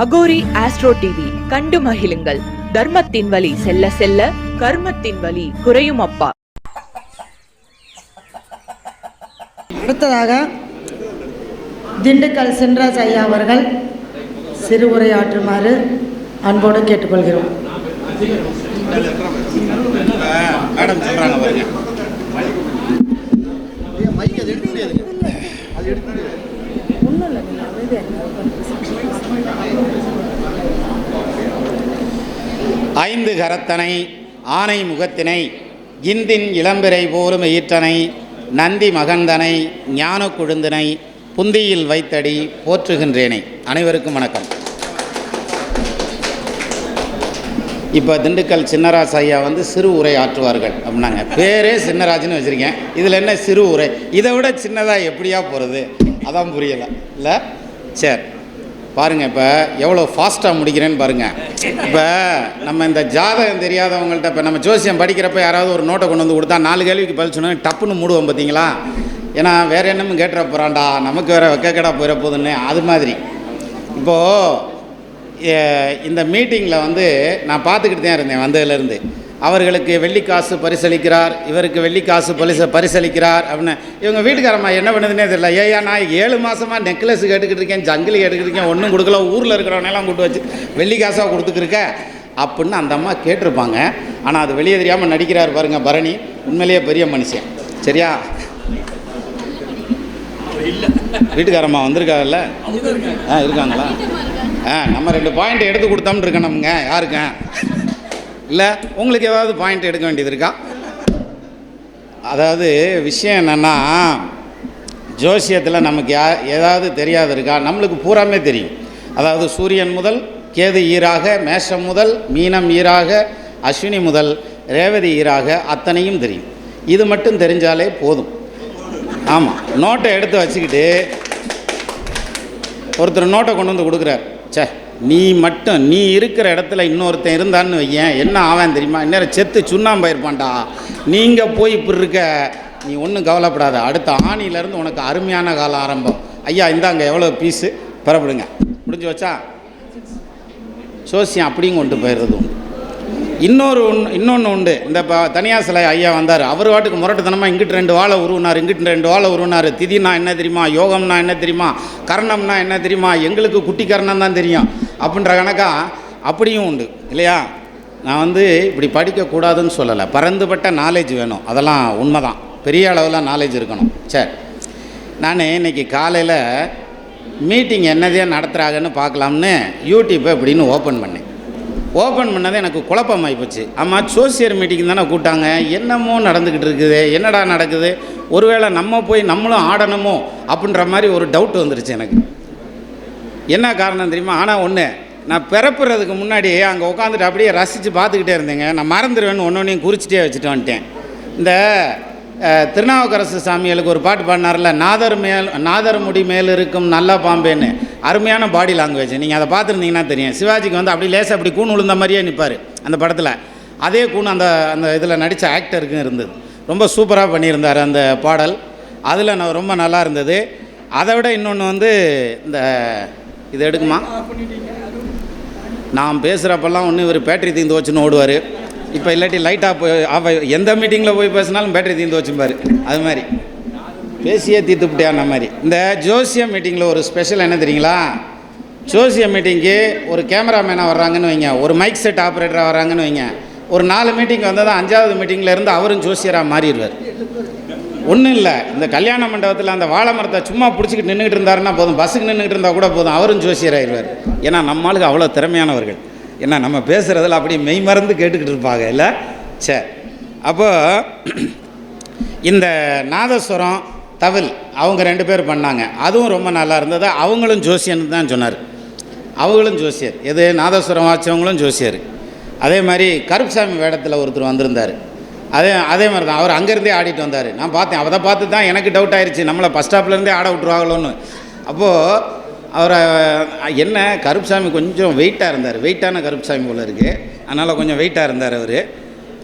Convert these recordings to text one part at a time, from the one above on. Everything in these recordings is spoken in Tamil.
அகோரி ஆஸ்ட்ரோ டிவி கண்டு மகிழுங்கள். தர்மத்தின் வழி செல்ல செல்ல கர்மத்தின் வழி குறையும் அப்பா. அடுத்ததாக திண்டுக்கல் சின்ராஜ் ஐயா அவர்கள் சிறு உரையாற்றுமாறு அன்போடு கேட்டுக்கொள்கிறோம். ஐந்து கரத்தனை ஆனை முகத்தினை இந்தின் இளம்பிறை போலும் ஈற்றனை நந்தி மகந்தனை ஞான குழுந்தினை புந்தியில் வைத்தடி போற்றுகின்றேனே. அனைவருக்கும் வணக்கம். இப்போ திண்டுக்கல் சின்னராஜ் ஐயா சிறு உரை ஆற்றுவார்கள் அப்படின்னாங்க. பேரே சின்னராஜ்னு வச்சுருக்கேன், இதில் என்ன சிறு உரை? இதை விட சின்னதாக எப்படியா போகிறது? அதான் புரியலை இல்லை. சரி பாருங்கள், இப்போ எவ்வளோ ஃபாஸ்ட்டாக முடிக்கிறேன்னு பாருங்கள். இப்போ நம்ம இந்த ஜாதகம் தெரியாதவங்கள்ட்ட இப்போ நம்ம ஜோசியம் படிக்கிறப்ப யாராவது ஒரு நோட்டை கொண்டு வந்து கொடுத்தா 4 கேள்விக்கு பதில் சொன்னால் டப்புன்னு மூடுவோம் பார்த்தீங்களா? ஏன்னா வேறு என்னமும் கேட்டுற போகிறான்டா, நமக்கு வேறு வெக்கக்கடா போயிட போகுதுன்னு. அது மாதிரி இப்போது இந்த மீட்டிங்கில் நான் பார்த்துக்கிட்டு தான் இருந்தேன் வந்ததுலேருந்து. அவர்களுக்கு வெள்ளிக்காசு பரிசளிக்கிறார், இவருக்கு வெள்ளிக்காசு பரிசளிக்கிறார் அப்படின்னு. இவங்க வீட்டுக்காரம்மா என்ன பண்ணுதுன்னே தெரியல. ஏயா நான் 7 மாதமாக நெக்லஸ் கேட்டுக்கிட்டு இருக்கேன், ஜங்கிலி கேட்டுக்கிட்டு இருக்கேன், ஒன்றும் கொடுக்கல, ஊரில் இருக்கிறவனெல்லாம் கூட்டு வச்சு வெள்ளிக்காசாக கொடுத்துக்கிருக்க அப்படின்னு அந்த அம்மா கேட்டிருப்பாங்க. ஆனால் அது வெளியே தெரியாமல் நடிக்கிறார் பாருங்கள் பரணி. உண்மையிலேயே பெரிய மனுஷன். சரியா? வீட்டுக்காரம்மா வந்திருக்காங்கல்ல? இருக்காங்களா? நம்ம 2 பாயிண்ட் எடுத்து கொடுத்தோம்னு இருக்கேன். நமங்க யாருங்க இல்லை, உங்களுக்கு ஏதாவது பாயிண்ட் எடுக்க வேண்டியது இருக்கா? அதாவது விஷயம் என்னென்னா, ஜோசியத்தில் நமக்கு ஏதாவது தெரியாது இருக்கா? நம்மளுக்கு பூராமே தெரியும். அதாவது சூரியன் முதல் கேது ஈராக, மேஷம் முதல் மீனம் ஈராக, அஸ்வினி முதல் ரேவதி ஈராக அத்தனையும் தெரியும். இது மட்டும் தெரிஞ்சாலே போதும். ஆமாம், நோட்டை எடுத்து வச்சுக்கிட்டு ஒருத்தர் நோட்டை கொண்டு வந்து கொடுக்குறார். நீ இருக்கிற இடத்துல இன்னொருத்தன் இருந்தான்னு வையேன், என்ன ஆவான் தெரியுமா? இந்நேரம் செத்து சுண்ணாம்பாயிருப்பான்டா. நீங்கள் போய் இப்படி இருக்க, நீ ஒன்றும் கவலைப்படாத, அடுத்த ஆணியிலேருந்து உனக்கு அருமையான காலம் ஆரம்பம். ஐயா இந்தாங்க எவ்வளோ பீஸு பெறப்படுங்க, முடிஞ்சு வச்சா. சோசியம் அப்படியும் கொண்டு போயிடுறது உண்டு. இன்னொன்று உண்டு. இந்த தனியார் சிலை ஐயா வந்தார், அவர் வாட்டுக்கு முரட்டுத்தனமாக இங்கிட்டு 2 வாழை உருவினார், இங்கிட்டு 2 வாழை உருவினார். திதினா என்ன தெரியுமா, யோகம்னா என்ன தெரியுமா, கர்ணம்னா என்ன தெரியுமா, எங்களுக்கு குட்டி கர்ணம் தான் தெரியும் அப்படின்ற கணக்கா அப்படியும் உண்டு இல்லையா? நான் இப்படி படிக்கக்கூடாதுன்னு சொல்லலை, பரந்துபட்ட நாலேஜ் வேணும், அதெல்லாம் உண்மை தான். பெரிய அளவில் நாலேஜ் இருக்கணும். சரி, நான் இன்றைக்கி காலையில் மீட்டிங் என்னதே நடத்துகிறாங்கன்னு பார்க்கலாம்னு யூடியூப்பை இப்படின்னு ஓப்பன் பண்ணது எனக்கு குழப்பமாகி போச்சு. ஆமாம், சோசியர் மீட்டிங் தானே கூட்டாங்க, என்னமோ நடந்துக்கிட்டு இருக்குது, என்னடா நடக்குது, ஒருவேளை நம்ம போய் நம்மளும் ஆடணுமோ அப்படின்ற மாதிரி ஒரு டவுட் வந்துருச்சு எனக்கு. என்ன காரணம் தெரியுமா? ஆனால் ஒன்று, நான் பிறப்புறதுக்கு முன்னாடி அங்கே உட்காந்துட்டு அப்படியே ரசித்து பார்த்துக்கிட்டே இருந்தேங்க. நான் மறந்துடுவேன்னு ஒன்றையும் குறிச்சிட்டே வச்சுட்டு வந்துட்டேன். இந்த திருநாவுக்கரசு சாமிகளுக்கு ஒரு பாட்டு பாடினார்ல, நாதர் முடி மேல் இருக்கும் நல்ல பாம்பேன்னு. அருமையான பாடி லாங்குவேஜ். நீங்கள் அதை பார்த்துருந்தீங்கன்னா தெரியும். சிவாஜிக்கு அப்படி லேசாக அப்படி கூண் விழுந்த மாதிரியே நிற்பார் அந்த படத்தில். அதே கூண் அந்த இதில் நடித்த ஆக்டருக்கும் இருந்தது. ரொம்ப சூப்பராக பண்ணியிருந்தார் அந்த பாடல். அதில் ரொம்ப நல்லா இருந்தது. அதை விட இன்னொன்று இந்த இது எடுக்குமா, நான் பேசுகிறப்பெல்லாம் இவர் பேட்டரி தீர்ந்து வச்சுன்னு ஓடுவார். இப்போ இல்லாட்டி லைட்டாக எந்த மீட்டிங்கில் போய் பேசினாலும் பேட்டரி தீர்ந்து வச்சுப்பார். அது மாதிரி பேசியே தீர்த்துப்பிட்டியான மாதிரி. இந்த ஜோசியம் மீட்டிங்கில் ஒரு ஸ்பெஷல் என்ன தெரியுங்களா? ஜோசியம் மீட்டிங்கு ஒரு கேமராமேனாக வர்றாங்கன்னு வைங்க, ஒரு மைக் செட் ஆப்ரேட்டராக வர்றாங்கன்னு வைங்க, ஒரு 4 மீட்டிங் வந்தால் தான் 5வது மீட்டிங்கில் இருந்து அவரும் ஜோசியராக மாறிடுவார். ஒன்றும் இல்லை, இந்த கல்யாண மண்டபத்தில் அந்த வாழை மரத்தை சும்மா பிடிச்சிக்கிட்டு நின்றுக்கிட்டு இருந்தாருன்னா போதும், பஸ்ஸுக்கு நின்றுக்கிட்டு இருந்தால் கூட போதும், அவரும் ஜோசியராகிடுவார். ஏன்னா நம்மளுக்கு அவ்வளோ திறமையானவர்கள். ஏன்னா நம்ம பேசுகிறதில் அப்படியே மெய் மறந்து கேட்டுக்கிட்டு இருப்பாங்க இல்லை. சரி, அப்போது இந்த நாதஸ்வரம் தவில் அவங்க 2 பேர் பண்ணாங்க, அதுவும் ரொம்ப நல்லா இருந்தது. அவங்களும் ஜோசியன்னு தான் சொன்னார். அவங்களும் ஜோசியர். எது நாதஸ்வரம் வாச்சவங்களும் ஜோசியர். அதே மாதிரி கருப்புசாமி வேடத்தில் ஒருத்தர் வந்திருந்தார். அதே மாதிரி தான் அவர் அங்கேருந்தே ஆடிட்டு வந்தார். நான் பார்த்தேன், அதை பார்த்து தான் எனக்கு டவுட் ஆயிடுச்சு, நம்மளை பஸ் ஸ்டாப்லேருந்தே ஆட விட்டுருவாங்களோன்னு. அப்போது அவரை என்ன கருப்புசாமி கொஞ்சம் வெயிட்டாக இருந்தார், வெயிட்டான கருப்புசாமி போல் இருக்குது, அதனால் கொஞ்சம் வெயிட்டாக இருந்தார் அவர்.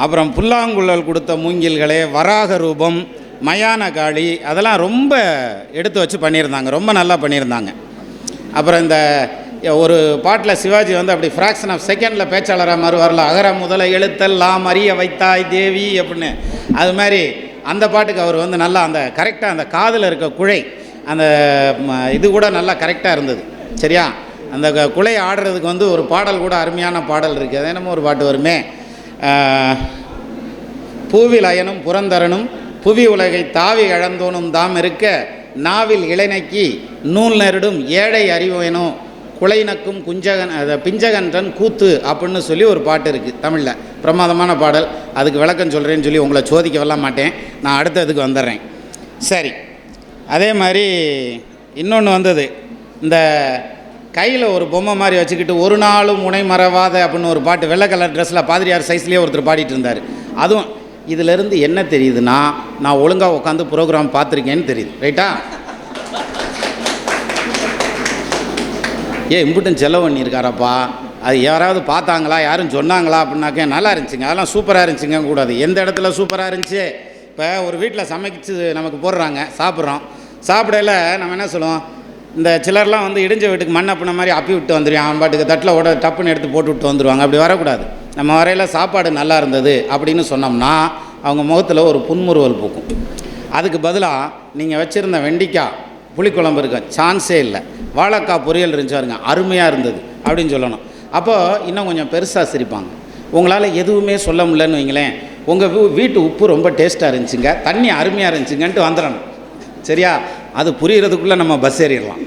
அப்புறம் புல்லாங்குழல் கொடுத்த மூங்கில்களே, வராக ரூபம், மயான காளி, அதெல்லாம் ரொம்ப எடுத்து வச்சு பண்ணியிருந்தாங்க, ரொம்ப நல்லா பண்ணியிருந்தாங்க. அப்புறம் இந்த ஒரு பாட்டில் சிவாஜி வந்து அப்படி ஃப்ராக்ஷன் ஆஃப் செகண்டில் பேச்சாளராக மாறுவார்ல, அகர முதல எழுத்தெல்லாம் அறிய வைத்தாய் தேவி அப்படின்னு. அது மாதிரி அந்த பாட்டுக்கு அவர் வந்து நல்லா அந்த கரெக்டாக அந்த காதில் இருக்க குழை அந்த இது கூட நல்லா கரெக்டாக இருந்தது. சரியா? அந்த குழை ஆடுறதுக்கு வந்து ஒரு பாடல் கூட அருமையான பாடல் இருக்குது. அது என்னமோ ஒரு பாட்டு வருமே, பூவில் அயனும் புறந்தரனும் புவி உலகை தாவி இழந்தோனும் தாம் இருக்க நாவில் இளைஞக்கி நூல் நெருடும் ஏழை அறிவேனும் குலைநக்கும் குஞ்சகன் பிஞ்சகன்றன் கூத்து அப்படின்னு சொல்லி ஒரு பாட்டு இருக்குது தமிழில். பிரமாதமான பாடல். அதுக்கு விளக்கம் சொல்கிறேன்னு சொல்லி உங்களை சோதிக்க வரலாம் மாட்டேன். நான் அடுத்ததுக்கு வந்துடுறேன். சரி, அதே மாதிரி இன்னொன்று வந்தது, இந்த கையில் ஒரு பொம்மை மாதிரி வச்சுக்கிட்டு ஒரு நாளும் முனை மறவாத அப்படின்னு ஒரு பாட்டு வெள்ளை கலர் ட்ரெஸ்ஸில் பாதிரியார் சைஸ்லேயே ஒருத்தர் பாடிட்டு இருந்தார். அதுவும் இதிலேருந்து என்ன தெரியுதுன்னா, நான் ஒழுங்காக உட்காந்து ப்ரோக்ராம் பார்த்துருக்கேன்னு தெரியுது. ரைட்டா? இம்புட்டும் செலவு பண்ணியிருக்காரப்பா, அது யாராவது பார்த்தாங்களா, யாரும் சொன்னாங்களா அப்படின்னாக்கே நல்லா இருந்துச்சுங்க, அதெல்லாம் சூப்பராக இருந்துச்சுங்க கூடாது. எந்த இடத்துல சூப்பராக இருந்துச்சு? இப்போ ஒரு வீட்டில் சமைச்சு நமக்கு போடுறாங்க, சாப்பிட்றோம். சாப்பிடல நம்ம என்ன சொல்லுவோம், இந்த சிலர்லாம் வந்து இடிஞ்ச வீட்டுக்கு மண் அப்பின மாதிரி அப்பி விட்டு வந்துடுவான், அவன் பாட்டுக்கு தட்டில் ஓட டப்புன்னு எடுத்து போட்டு விட்டு வந்துடுவாங்க. அப்படி வரக்கூடாது. நம்ம வரையில் சாப்பாடு நல்லா இருந்தது அப்படின்னு சொன்னோம்னா அவங்க முகத்தில் ஒரு புன்முறுவல் பூக்கும். அதுக்கு பதிலாக நீங்கள் வச்சுருந்த வெண்டிக்காய் புளிக்குழம்பு இருக்க சான்ஸே இல்லை, வாழைக்காய் பொரியல் இருந்துச்சாருங்க அருமையாக இருந்தது அப்படின்னு சொல்லணும். அப்போது இன்னும் கொஞ்சம் பெருசாக சிரிப்பாங்க. உங்களால் எதுவுமே சொல்ல முடியலன்னு வைங்களேன், உங்கள் வீட்டு உப்பு ரொம்ப டேஸ்ட்டாக இருந்துச்சுங்க, தண்ணி அருமையாக இருந்துச்சுங்கன்ட்டு வந்துடணும். சரியா? அது புரிகிறதுக்குள்ளே நம்ம பஸ் ஏறிடலாம்.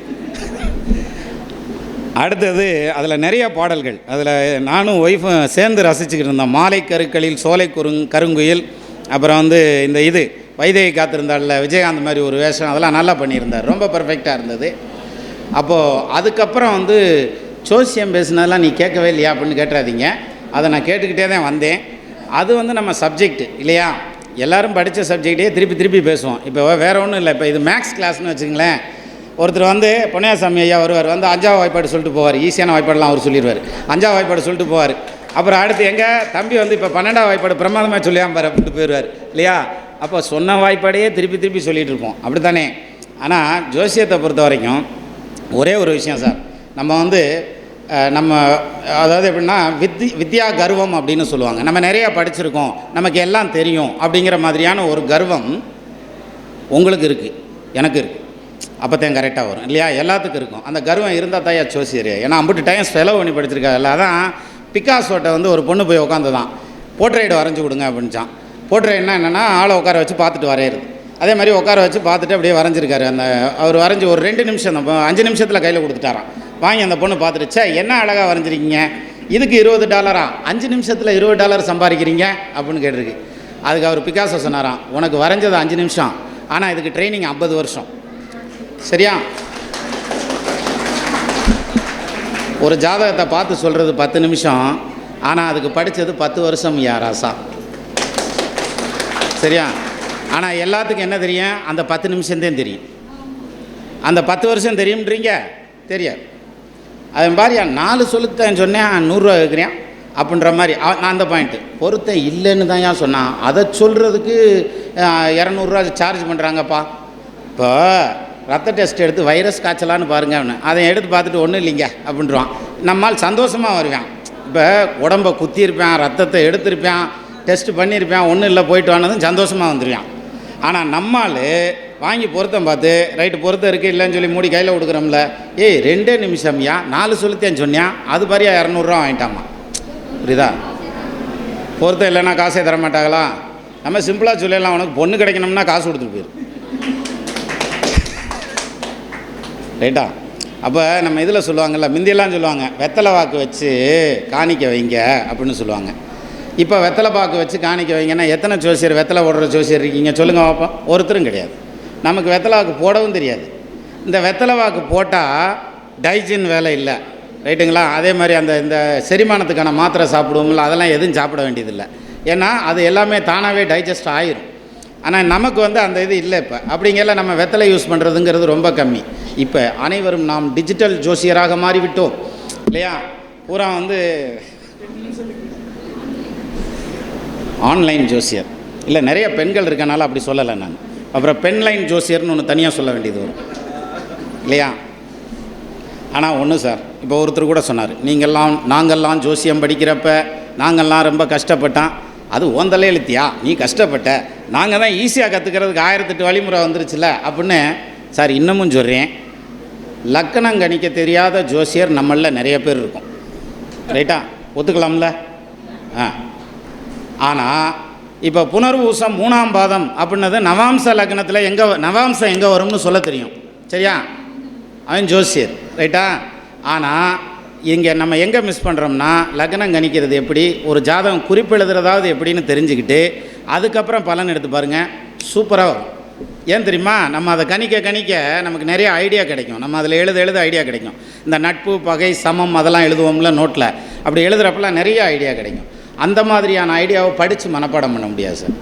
அடுத்தது அதில் நிறைய பாடல்கள், அதில் நானும் ஒய்ஃபும் சேர்ந்து ரசிச்சுக்கிட்டு இருந்தோம். மாலை கருக்களில் சோலை கருங்குயில், அப்புறம் வந்து இந்த இது வைதேகி காத்திருந்தாளில் விஜயகாந்த் மாதிரி ஒரு வேஷம், அதெல்லாம் நல்லா பண்ணியிருந்தார், ரொம்ப பர்ஃபெக்டாக இருந்தது. அப்போது அதுக்கப்புறம் வந்து ஜோசியம் பேசுனதெல்லாம் நீ கேட்கவே இல்லையா அப்படின்னு கேட்டுறாதீங்க, அதை நான் கேட்டுக்கிட்டே தான் வந்தேன். அது வந்து நம்ம சப்ஜெக்ட் இல்லையா, எல்லோரும் படித்த சப்ஜெக்டே திருப்பி திருப்பி பேசுவோம். இப்போ வேறு ஒன்றும் இல்லை, இப்போ இது மேக்ஸ் கிளாஸ்னு வச்சுங்களேன். ஒருத்தர் வந்து பொன்னையாசாமி ஐயா வருவார், வந்து 5ஆவது வாய்ப்பாடு சொல்லிட்டு போவார், ஈஸியான வாய்ப்பாடெலாம் அவர் சொல்லிடுவார், 5ஆவது வாய்ப்பாடு சொல்லிட்டு போவார். அப்புறம் அடுத்து எங்கள் தம்பி வந்து இப்போ 12ஆவது வாய்ப்பாடு பிரமாதமாக சொல்லியாம்பார் அப்படின்ட்டு போயிடுவார் இல்லையா. அப்போ சொன்ன வாய்ப்பாடையே திருப்பி திருப்பி சொல்லிகிட்டு இருப்போம், அப்படி தானே. ஆனால் ஜோசியத்தை பொறுத்த வரைக்கும் ஒரே ஒரு விஷயம் சார், நம்ம வந்து நம்ம அதாவது எப்படின்னா வித்யா கர்வம் அப்படின்னு சொல்லுவாங்க. நம்ம நிறையா படிச்சிருக்கோம், நமக்கு எல்லாம் தெரியும் அப்படிங்கிற மாதிரியான ஒரு கர்வம் உங்களுக்கு இருக்குது, எனக்கு இருக்குது. அப்போ தான் கரெக்டாக வரும் இல்லையா, எல்லாத்துக்கும் இருக்கும். அந்த கர்வம் இருந்தால் தாயா ஜோசியர், ஏன்னா அம்பிட்டு டைம் செலவு பண்ணி படிச்சிருக்காங்கல்ல. அதான் பிக்காசோட்ட வந்து ஒரு பொண்ணு போய் உட்காந்து தான் போர்ட்ரேட் வரைஞ்சி கொடுங்க அப்படின்ச்சான். போர்ட்ரேட்னா என்னென்னா ஆளை உட்கார வச்சு பார்த்துட்டு வரையிறது. அதே மாதிரி உட்கார வச்சு பார்த்துட்டு அப்படியே வரைஞ்சிருக்காரு. அந்த அவர் வரைஞ்சி ஒரு 2 நிமிஷம் தான், 5 நிமிஷத்தில் கையில் கொடுத்துட்டாரான். வாங்கி அந்த பொண்ணு பார்த்துட்டு, சே என்ன அழகாக வரைஞ்சிருக்கீங்க, இதுக்கு $20, 5 நிமிஷத்தில் $20 சம்பாதிக்கிறீங்க அப்படின்னு கேட்டிருக்கு. அதுக்கு அவர் பிக்காசோ சொன்னாராம், உனக்கு வரைஞ்சது 5 நிமிஷம், ஆனால் இதுக்கு ட்ரைனிங் 50 வருஷம். சரியா? ஒரு ஜாதகத்தை பார்த்து சொல்கிறது 10 நிமிஷம், ஆனால் அதுக்கு படித்தது 10 வருஷம் யாராசா. சரியா? ஆனால் எல்லாத்துக்கும் என்ன தெரியும், அந்த 10 நிமிஷம்தான் தெரியும். அந்த 10 வருஷம் தெரியும்ன்றீங்க தெரியாது. அது மாதிரியா 4 சொல்லுத்தான் சொன்னேன், 100 ரூபா கேட்குறேன் அப்படின்ற மாதிரி. நான் அந்த பாயிண்ட்டு பொறுத்த இல்லைன்னு தான் ஏன் சொன்னான், அதை சொல்கிறதுக்கு 200 ரூபா சார்ஜ் பண்ணுறாங்கப்பா. இப்போ ரத்த டெஸ்ட் எடுத்து வைரஸ் காய்ச்சலான்னு பாருங்க அவனு, அதை எடுத்து பார்த்துட்டு ஒன்றும் இல்லைங்க அப்படின்றான். நம்மால் சந்தோஷமாக வருவான். இப்போ உடம்பை குத்தியிருப்பேன், ரத்தத்தை எடுத்திருப்பேன், டெஸ்ட் பண்ணியிருப்பேன், ஒன்றும் இல்லை போயிட்டு வானதும் சந்தோஷமாக வந்துடுவான். ஆனால் நம்மால் வாங்கி பொருத்தம் பார்த்து ரைட்டு பொருத்தம் இருக்குது இல்லைன்னு சொல்லி மூடி கையில் கொடுக்குறோம்ல, 2 நிமிஷம்யா 4 சொல்லித்தேன் சொன்னியான், அது பாரியா 200 ரூபா வாங்கிட்டாமா. புரியுதா? பொருத்தம் இல்லைன்னா காசே தர மாட்டாங்களா? நம்ம சிம்பிளாக சொல்லிடலாம், உனக்கு பொண்ணு கிடைக்கணும்னா காசு கொடுத்துட்டு போயிடும். ரைட்டா? அப்போ நம்ம இதில் சொல்லுவாங்கள்ல, முந்தியெல்லாம் சொல்லுவாங்க வெத்தலை வாக்கு வச்சு காணிக்க வைங்க அப்படின்னு சொல்லுவாங்க. இப்போ வெத்தலை பாக்கு வச்சு காணிக்க வைங்கன்னா எத்தனை ஜோசியர் வெத்தலை போடுற ஜோசியர் இருக்கீங்க சொல்லுங்கள் பார்ப்போம். ஒருத்தரும் கிடையாது. நமக்கு வெத்தலை வாக்கு போடவும் தெரியாது. இந்த வெத்தலை வாக்கு போட்டால் டைஜின் வேலை இல்லை, ரைட்டுங்களா? அதே மாதிரி இந்த செரிமானத்துக்கான மாத்திரை சாப்பிடுவோம்ல, அதெல்லாம் எதுவும் சாப்பிட வேண்டியதில்லை, ஏன்னா அது எல்லாமே தானாகவே டைஜஸ்ட் ஆயிரும். ஆனால் நமக்கு வந்து அந்த இது இல்லை. இப்போ அப்படிங்கல நம்ம வெத்தலை யூஸ் பண்ணுறதுங்கிறது ரொம்ப கம்மி. இப்போ அனைவரும் நாம் டிஜிட்டல் ஜோசியராக மாறிவிட்டோம் இல்லையா? பூரா வந்து ஆன்லைன் ஜோசியர் இல்லை, நிறைய பெண்கள் இருக்கனால அப்படி சொல்லலை நான். அப்புறம் பெண்லைன் ஜோசியர்னு ஒன்று தனியாக சொல்ல வேண்டியது வரும் இல்லையா? ஆனால் ஒன்று சார், இப்போ ஒருத்தர் கூட சொன்னார், நாங்கள்லாம் ஜோசியம் படிக்கிறப்ப நாங்கள்லாம் ரொம்ப கஷ்டப்பட்டான். அது ஓந்தலே எழுத்தியா, நீ கஷ்டப்பட்ட, நாங்கள் தான் ஈஸியாக கற்றுக்கிறதுக்கு 1008 வழிமுறை வந்துருச்சுல அப்படின்னு. சார் இன்னமும் சொல்கிறேன், லக்கணம் கணிக்க தெரியாத ஜோசியர் நம்மளில் நிறைய பேர் இருக்கும். ரைட்டா, ஒத்துக்கலாம்ல? ஆனால் இப்போ புனர்வூசம் 3ஆம் பாதம் அப்படின்னது நவாம்ச லக்னத்தில் நவாம்சம் எங்கே வரும்னு சொல்ல தெரியும். சரியா? அவன் ஜோசியர். ரைட்டா? ஆனால் இங்கே நம்ம எங்கே மிஸ் பண்ணுறோம்னா, லக்னம் கணிக்கிறது எப்படி, ஒரு ஜாதகம் குறிப்பெழுதுறதாவது எப்படின்னு தெரிஞ்சுக்கிட்டு அதுக்கப்புறம் பலன் எடுத்து பாருங்கள், சூப்பராக வரும். ஏன் தெரியுமா? நம்ம அதை கணிக்க நமக்கு நிறைய ஐடியா கிடைக்கும். நம்ம அதில் எழுத ஐடியா கிடைக்கும். இந்த நட்பு, பகை, சமம் அதெல்லாம் எழுதுவோம்ல நோட்டில், அப்படி எழுதுகிறப்பெல்லாம் நிறைய ஐடியா கிடைக்கும். அந்த மாதிரியான ஐடியாவை படித்து மனப்பாடம் பண்ண முடியாது சார்.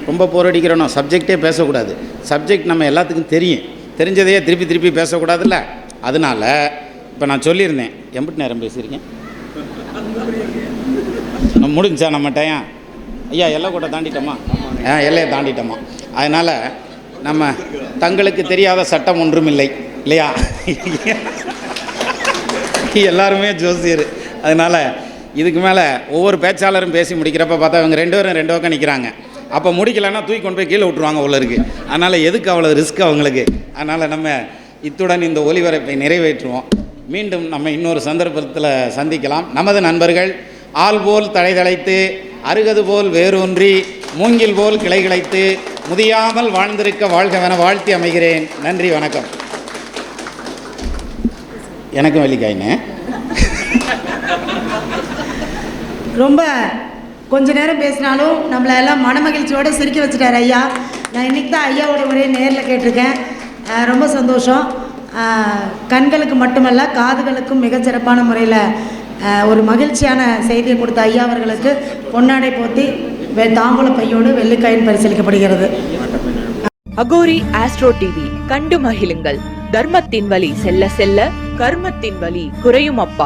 ரொம்ப போர் அடிக்கிறோம், சப்ஜெக்டே பேசக்கூடாது. சப்ஜெக்ட் நம்ம எல்லாத்துக்கும் தெரியும், தெரிஞ்சதையே திருப்பி பேசக்கூடாதுல்ல. அதனால் இப்போ நான் சொல்லியிருந்தேன், எம்பிட்டு நேரம் பேசியிருக்கேன், முடிஞ்சா நம்ம டைம் ஐயா எல்லை கூட தாண்டிட்டோமா? எல்லையை தாண்டிட்டோமா? அதனால் நம்ம தங்களுக்கு தெரியாத சட்டம் ஒன்றும் இல்லை இல்லையா? எல்லாருமே ஜோசியர். அதனால் இதுக்கு மேலே ஒவ்வொரு பேச்சாளரும் பேசி முடிக்கிறப்ப பார்த்தா இவங்க 2 பேரும் 2 பக்கம் நிற்கிறாங்க. அப்போ முடிக்கலைன்னா தூக்கி கொண்டு போய் கீழே விட்ருவாங்க உள்ள இருக்குது. அதனால் எதுக்கு அவ்வளோ ரிஸ்க் அவங்களுக்கு? அதனால் நம்ம இத்துடன் இந்த ஒலிபரப்பை நிறைவேற்றுவோம். மீண்டும் நம்ம இன்னொரு சந்தர்ப்பத்தில் சந்திக்கலாம். நமது நண்பர்கள் ஆள் போல் தழைதழைத்து, அருகது போல் வேரூன்றி, மூங்கில் போல் கிளைகிளைத்து, முதியாமல் வாழ்ந்திருக்க வாழ்கவென வாழ்த்தி அமைகிறேன். நன்றி, வணக்கம். எனக்கும் வெள்ளிக்காயின்னு ரொம்ப கொஞ்ச நேரம் பேசினாலும் நம்மளை எல்லாம் மனமகிழ்ச்சியோடு சிரிக்க வச்சுட்டார் ஐயா. நான் இன்றைக்கி தான் ஐயாவோட உரையை நேரில் கேட்டிருக்கேன். ரொம்ப சந்தோஷம். கண்களுக்கு மட்டுமல்ல காதுகளுக்கும் மிகச்சிறப்பான முறையில் ஒரு மகிழ்ச்சியான செய்தியை கொடுத்த ஐயா அவர்களுக்கு பொன்னாடை போத்தி தாம்பூல பையோடு வெள்ளிக்காயின் பரிசீலிக்கப்படுகிறது. அகோரி ஆஸ்ட்ரோ டிவி கண்டு மகிழுங்கள். தர்மத்தின் வழி செல்ல செல்ல கர்மத்தின் வழி குறையும் அப்பா.